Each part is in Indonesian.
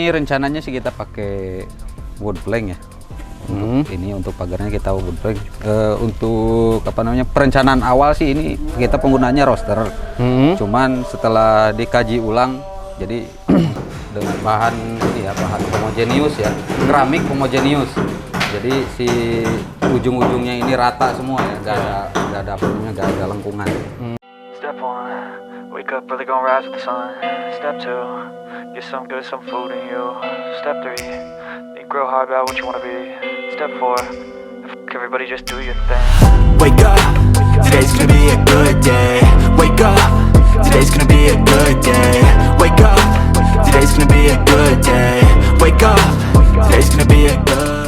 ini rencananya sih kita pakai wood plank ya. Ini untuk pagarnya kita wood plank. Untuk apa namanya, perencanaan awal sih ini kita penggunaannya roster. Cuman setelah dikaji ulang, jadi dengan bahan ini ya, bahan homogenius ya, keramik homogenius. Jadi si ujung-ujungnya ini rata semua ya, nggak ada apa namanya, nggak ada lengkungan. Step 1, wake up early, gonna rise with the sun. Step 2, get some good, some food in you. Step 3, think real hard about what you wanna be. Step 4, everybody just do your thing. Wake up, today's gonna be a good day. Wake up, today's gonna be a good day. Wake up, today's gonna be a good day. Wake up, today's gonna be a good.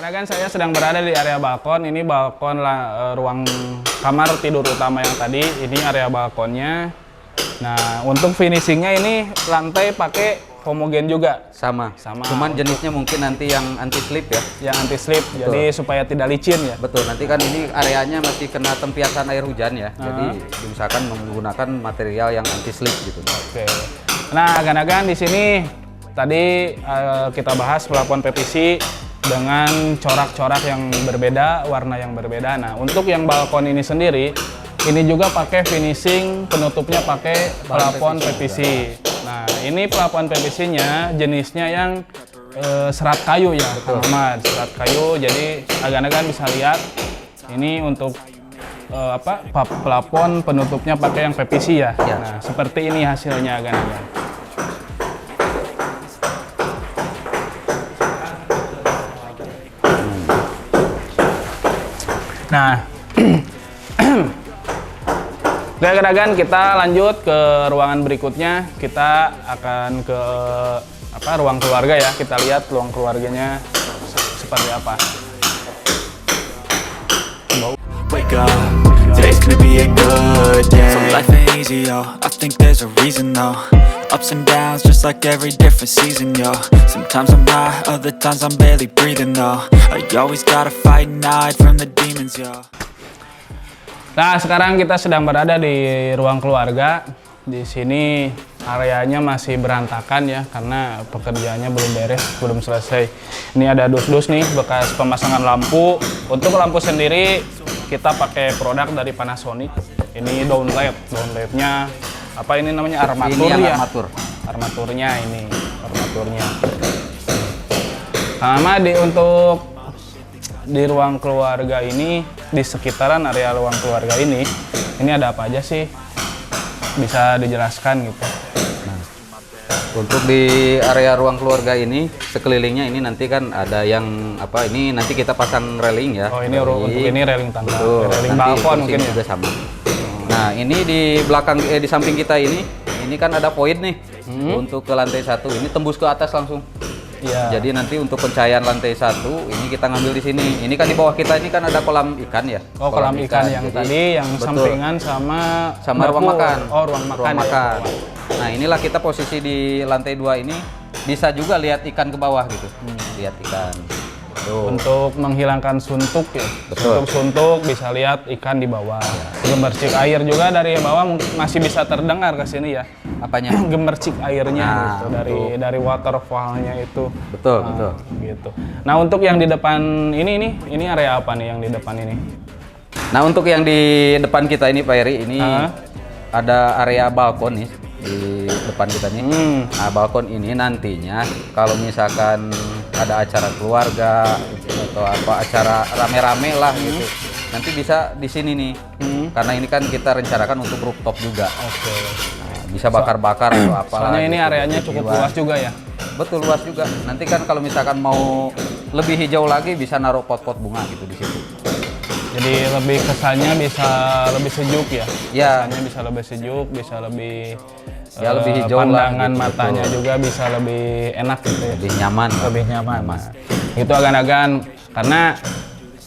Akan saya sedang berada di area balkon. Ini balkon ruang kamar tidur utama yang tadi. Ini area balkonnya. Nah, untuk finishingnya ini lantai pakai homogen juga. Sama. Cuman jenisnya mungkin nanti yang anti slip ya. Yang anti slip, jadi supaya tidak licin ya. Betul. Nanti kan ini areanya masih kena tempiasan air hujan ya. Jadi misalkan menggunakan material yang anti slip gitu. Oke. Nah, agan-agan di sini tadi kita bahas pelapon PVC dengan corak-corak yang berbeda, warna yang berbeda. Nah, untuk yang balkon ini sendiri, ini juga pakai finishing, penutupnya pakai pelapon PVC. Nah, ini pelapon PVC-nya jenisnya yang serat kayu ya, Ahmad, serat kayu. Jadi agan-agan bisa lihat ini untuk pelapon penutupnya pakai yang PVC ya. Nah, seperti ini hasilnya agan-agan. Nah, agan-agan kita lanjut ke ruangan berikutnya. Kita akan ke ruang keluarga ya. Kita lihat ruang keluarganya seperti apa. Wake up, today's gonna be a good day. So life ain't easy, yo. I think there's a reason though. Ups and downs, just like every different season, yo. Sometimes I'm high, other times I'm barely breathing, though. I always gotta fight and hide from the demons, yo. Nah, sekarang kita sedang berada di ruang keluarga. Di sini areanya masih berantakan ya, karena pekerjaannya belum beres, belum selesai. Ini ada dus-dus nih, bekas pemasangan lampu. Untuk lampu sendiri, kita pakai produk dari Panasonic. Ini downlight-nya apa ini namanya, armatur ini ya? Armaturnya ini, armaturnya. Sama untuk di ruang keluarga ini, di sekitaran area ruang keluarga ini ada apa aja sih? Bisa dijelaskan gitu. Nah, untuk di area ruang keluarga ini, sekelilingnya ini nanti kan ada yang apa, ini nanti kita pasang railing ya. Oh, ini untuk ini railing tangga, railing nanti balkon mungkin ya? Juga sama. Nah, ini di belakang, di samping kita ini kan ada void nih. Untuk ke lantai 1 ini tembus ke atas langsung. Iya. Jadi nanti untuk pencahayaan lantai 1 ini kita ngambil di sini. Ini kan di bawah kita ini kan ada kolam ikan ya. Oh, kolam ikan yang jadi, tadi yang sampingan sama ruang makan. Oh, ruang makan. Nah, inilah kita posisi di lantai 2 ini, bisa juga lihat ikan ke bawah gitu. Lihat ikan. Tuh. Untuk menghilangkan suntuk ya. Betul. Suntuk bisa lihat ikan di bawah. Gemercik air juga dari bawah masih bisa terdengar ke sini ya. Apanya? Gemercik airnya Nah, gitu, dari waterfallnya itu. Betul, nah, betul. Gitu. Nah, untuk yang di depan ini area apa nih yang di depan ini? Nah, untuk yang di depan kita ini Pak Eri, ini ada area balkon nih di depan kita nih. Nah, balkon ini nantinya kalau misalkan ada acara keluarga atau apa acara rame-rame lah gitu, nanti bisa di sini nih. Karena ini kan kita rencanakan untuk rooftop juga. Oke. Nah, bisa bakar-bakar atau apa. Soalnya ini gitu, areanya cukup luas juga ya. Betul, luas juga. Nanti kan kalau misalkan mau lebih hijau lagi bisa naruh pot-pot bunga gitu di situ. Jadi lebih kesannya bisa lebih sejuk ya. Ya. Kesannya bisa lebih sejuk, bisa lebih Ya, lebih hijau pandangan lah, gitu, matanya betul. juga bisa lebih enak gitu ya. Lebih nyaman. Lebih nyaman. Itu agan-agan karena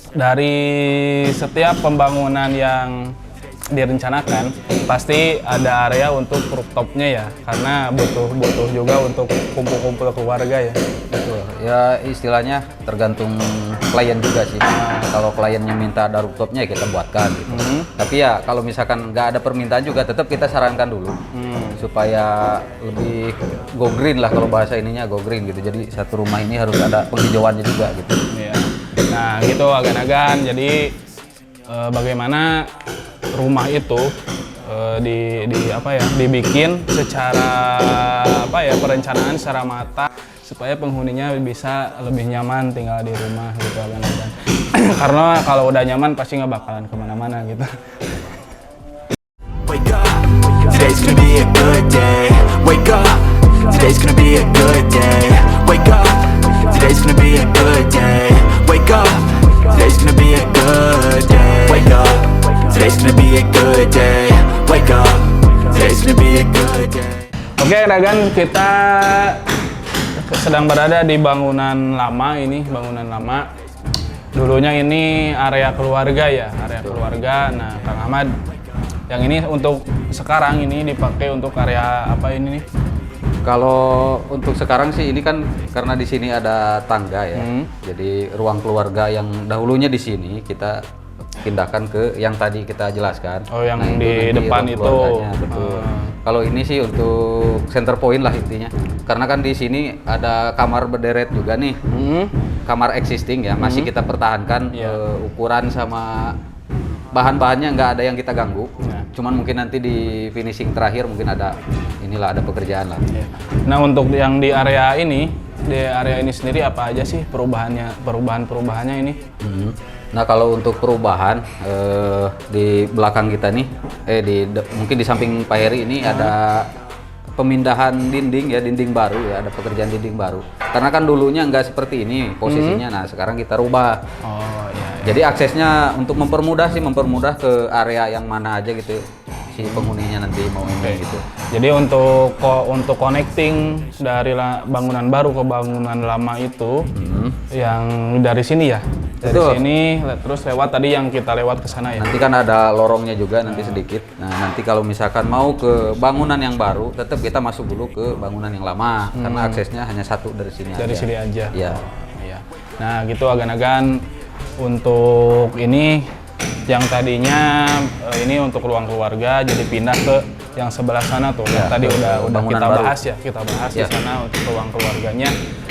dari setiap pembangunan yang direncanakan pasti ada area untuk rooftopnya ya, karena butuh juga untuk kumpul-kumpul keluarga ya. Betul. Ya istilahnya tergantung klien juga sih. Kalau kliennya minta ada rooftopnya ya kita buatkan gitu. Tapi ya kalau misalkan nggak ada permintaan juga tetap kita sarankan dulu supaya lebih go green lah, kalau bahasa ininya go green gitu. Jadi satu rumah ini harus ada penghijauannya juga gitu. Iya. Nah gitu agan-agan. Jadi bagaimana rumah itu dibikin secara perencanaan secara matang supaya penghuninya bisa lebih nyaman tinggal di rumah gitu agan-agan. Karena kalau udah nyaman pasti nggak bakalan kemana-mana gitu. Wake up, today's gonna be a good day. Wake up, today's gonna be a good day. Wake up, today's gonna be a good day. Wake up, today's gonna be a good day. Wake up, today's gonna be a good day. Wake up, today's gonna be a good day. Oke, agan, kita sedang berada di bangunan lama ini, bangunan lama. Dulunya ini area keluarga ya, area keluarga. Nah, Kang Ahmad, yang ini untuk sekarang ini dipakai untuk area apa ini nih? Kalau untuk sekarang sih ini kan karena di sini ada tangga ya. Jadi ruang keluarga yang dahulunya di sini kita pindahkan ke yang tadi kita jelaskan. Oh, yang Nah, di nanti depan ruang itu. keluarganya, betul. Kalau ini sih untuk center point lah intinya. Karena kan di sini ada kamar berderet juga nih. Kamar existing ya, masih kita pertahankan ukuran sama bahan-bahannya nggak ada yang kita ganggu. Cuman mungkin nanti di finishing terakhir mungkin ada ada pekerjaan lah. Nah, untuk yang di area ini sendiri apa aja sih perubahannya ini? Nah, kalau untuk perubahan di belakang kita nih, mungkin di samping Pak Heri ini ada pemindahan dinding ya, dinding baru ya, ada pekerjaan dinding baru. Karena kan dulunya nggak seperti ini posisinya, nah sekarang kita rubah. Oh iya. Jadi aksesnya untuk mempermudah ke area yang mana aja gitu si penghuninya nanti mau ini gitu. Jadi untuk connecting dari bangunan baru ke bangunan lama itu yang dari sini ya. Dari sini terus lewat tadi yang kita lewat ke sana ya. Nanti kan ada lorongnya juga nanti sedikit. Nah, nanti kalau misalkan mau ke bangunan yang baru, tetap kita masuk dulu ke bangunan yang lama karena aksesnya hanya satu dari sini aja. Dari sini aja. Iya. Iya. Nah, gitu agan-agan untuk ini yang tadinya ini untuk ruang keluarga jadi pindah ke yang sebelah sana tuh. Ya, tadi udah kita baru. bahas ya, di sana untuk ruang keluarganya.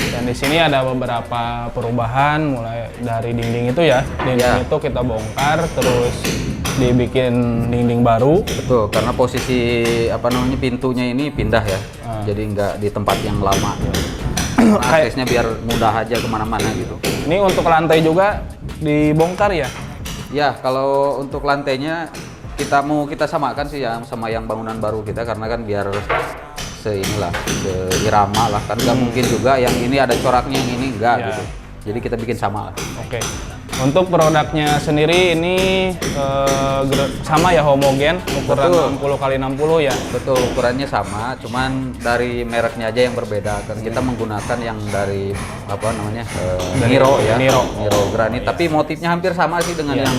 Dan di sini ada beberapa perubahan mulai dari dinding itu ya. Dinding itu kita bongkar terus dibikin dinding baru. Betul, karena posisi pintunya ini pindah ya. Jadi nggak di tempat yang lama. Karena aksesnya biar mudah aja kemana-mana gitu. Ini untuk lantai juga dibongkar ya? Ya, kalau untuk lantainya kita samakan sih ya sama yang bangunan baru kita karena kan biar seirama lah kan nggak mungkin juga yang ini ada coraknya yang ini enggak gitu. Jadi kita bikin sama lah. Oke. Untuk produknya sendiri ini sama ya, homogen, ukuran 60x60 ya? Betul, ukurannya sama, cuman dari mereknya aja yang berbeda. Kan kita menggunakan yang dari Niro ya, Niro granit. Tapi motifnya hampir sama sih dengan yang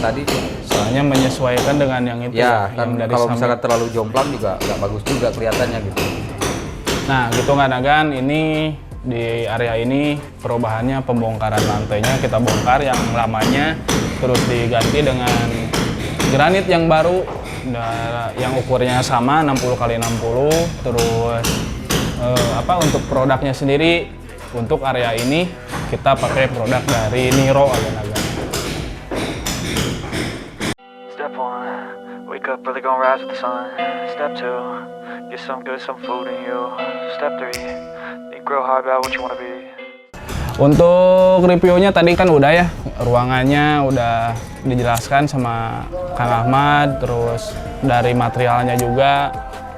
tadi. Soalnya menyesuaikan dengan yang itu. Ya, kan kalau misalkan terlalu jomplang juga nggak bagus juga kelihatannya gitu. Nah, gitu kan ini di area ini perubahannya pembongkaran lantainya kita bongkar yang lamanya terus diganti dengan granit yang baru yang ukurnya sama 60x60 terus untuk produknya sendiri untuk area ini kita pakai produk dari Niro agan-agan. Step 1, wake up early, gonna rise with the sun. Step 2, get some food in you. Step 3, grow hard about what you wanna be. Untuk reviewnya tadi kan udah ya, ruangannya udah dijelaskan sama Kang Ahmad, terus dari materialnya juga,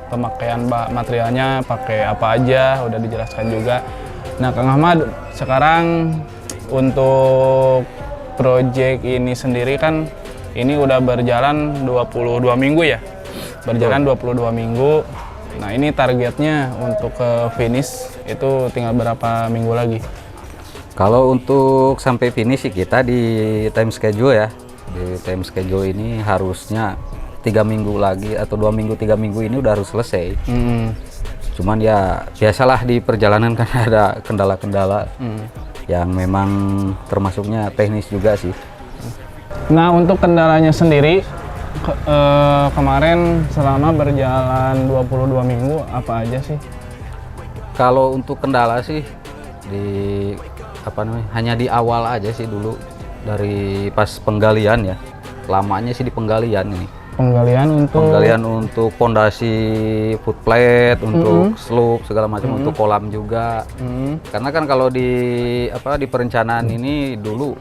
pemakaian materialnya pakai apa aja udah dijelaskan juga. Nah Kang Ahmad, sekarang untuk project ini sendiri kan ini udah berjalan 22 minggu ya, berjalan 22 minggu. Nah ini targetnya untuk ke finish itu tinggal berapa minggu lagi? Kalau untuk sampai finish kita di time schedule ya, di time schedule ini harusnya 3 minggu lagi atau 2 minggu 3 minggu ini udah harus selesai. Cuman ya biasalah di perjalanan kan ada kendala-kendala yang memang termasuknya teknis juga sih. Nah, untuk kendalanya sendiri kemarin selama berjalan 22 minggu apa aja sih? Kalau untuk kendala sih hanya di awal aja sih dulu, dari pas penggalian ya. Lamanya sih di penggalian ini. Penggalian untuk pondasi footplate, untuk slope segala macam, untuk kolam juga. Karena kan kalau di perencanaan ini dulu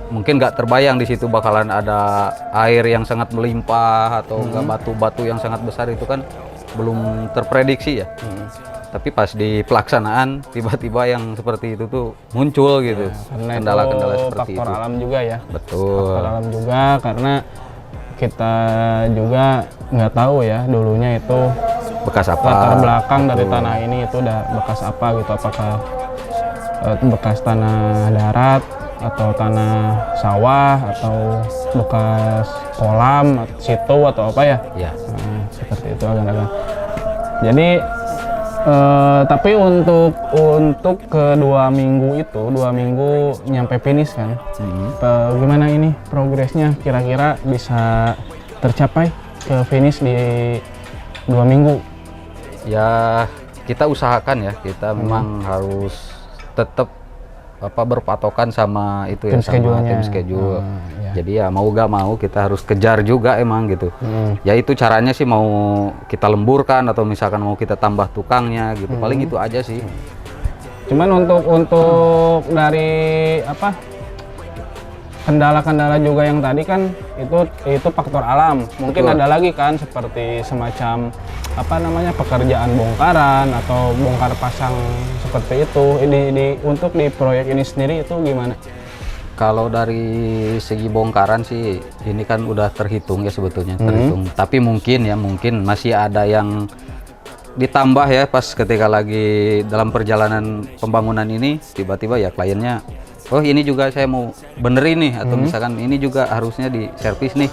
mungkin nggak terbayang di situ bakalan ada air yang sangat melimpah atau enggak batu-batu yang sangat besar, itu kan belum terprediksi ya. Tapi pas di pelaksanaan tiba-tiba yang seperti itu tuh muncul gitu. Kendala-kendala seperti itu. Faktor alam juga ya. Betul. Faktor alam juga, karena kita juga nggak tahu ya dulunya itu Bekas apa? latar belakang dari tanah ini itu udah bekas apa gitu, apakah bekas tanah darat atau tanah sawah atau bekas kolam, situ atau apa ya? Ya. Nah, seperti itu agak-agak. Jadi tapi untuk ke 2 minggu itu, 2 minggu nyampe finish kan, gimana ini progresnya, kira-kira bisa tercapai ke finish di 2 minggu? Ya kita usahakan ya, kita memang harus tetap berpatokan sama itu ya, sama tim schedule. Ya. Jadi ya mau gak mau kita harus kejar juga emang gitu. Ya itu caranya sih, mau kita lemburkan atau misalkan mau kita tambah tukangnya gitu. Paling itu aja sih. Cuman untuk dari kendala-kendala juga yang tadi kan itu faktor alam. Mungkin Betul. ada lagi kan seperti semacam pekerjaan bongkaran atau bongkar pasang seperti itu. Untuk di proyek ini sendiri itu gimana? Kalau dari segi bongkaran sih ini kan udah terhitung ya sebetulnya, terhitung. Tapi mungkin masih ada yang ditambah ya pas ketika lagi dalam perjalanan pembangunan ini, tiba-tiba ya kliennya, oh ini juga saya mau benerin nih, atau misalkan ini juga harusnya di servis nih.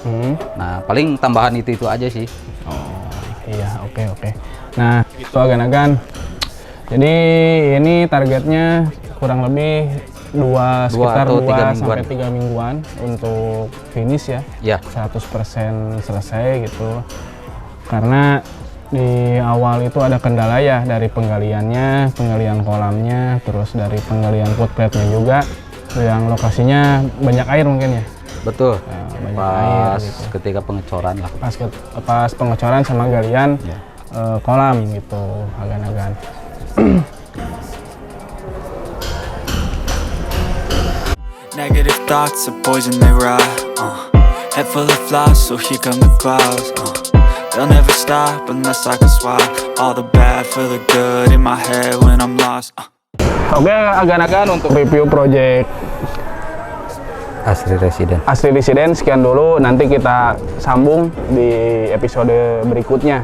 Nah paling tambahan itu aja sih. Oh iya, oke. Nah itu agan-agan. Jadi ini targetnya kurang lebih sekitar 2 sampai 3 mingguan untuk finish ya. Ya. 100% selesai gitu. Karena di awal itu ada kendala ya, dari penggalian kolamnya, terus dari penggalian footplate-nya juga, yang lokasinya banyak air mungkin ya. Betul. Nah, banyak Pas air gitu. ketika pengecoran lah. Pas pengecoran sama galian kolam gitu, agan-agan. Negative thoughts are poison, they rot. Head full of flies, so here come the clouds. They'll never stop unless I can swap all the bad for the good in my head when I'm lost. Oke, agan-agan untuk review project Asri Residen sekian dulu. Nanti kita sambung di episode berikutnya.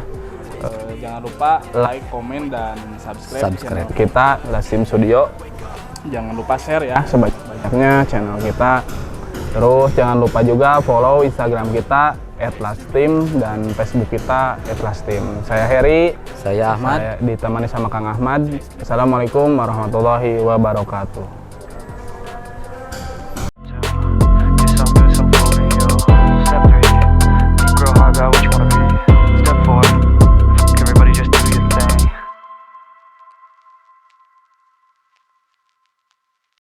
Jangan lupa like, komen, dan subscribe. Channel kita Lastim Studio. Jangan lupa share ya sebanyak-banyaknya channel kita. Terus jangan lupa juga follow Instagram kita @lastim dan Facebook kita @lastim. Saya Heri. Saya Ahmad. Saya ditemani sama Kang Ahmad. Assalamualaikum warahmatullahi wabarakatuh.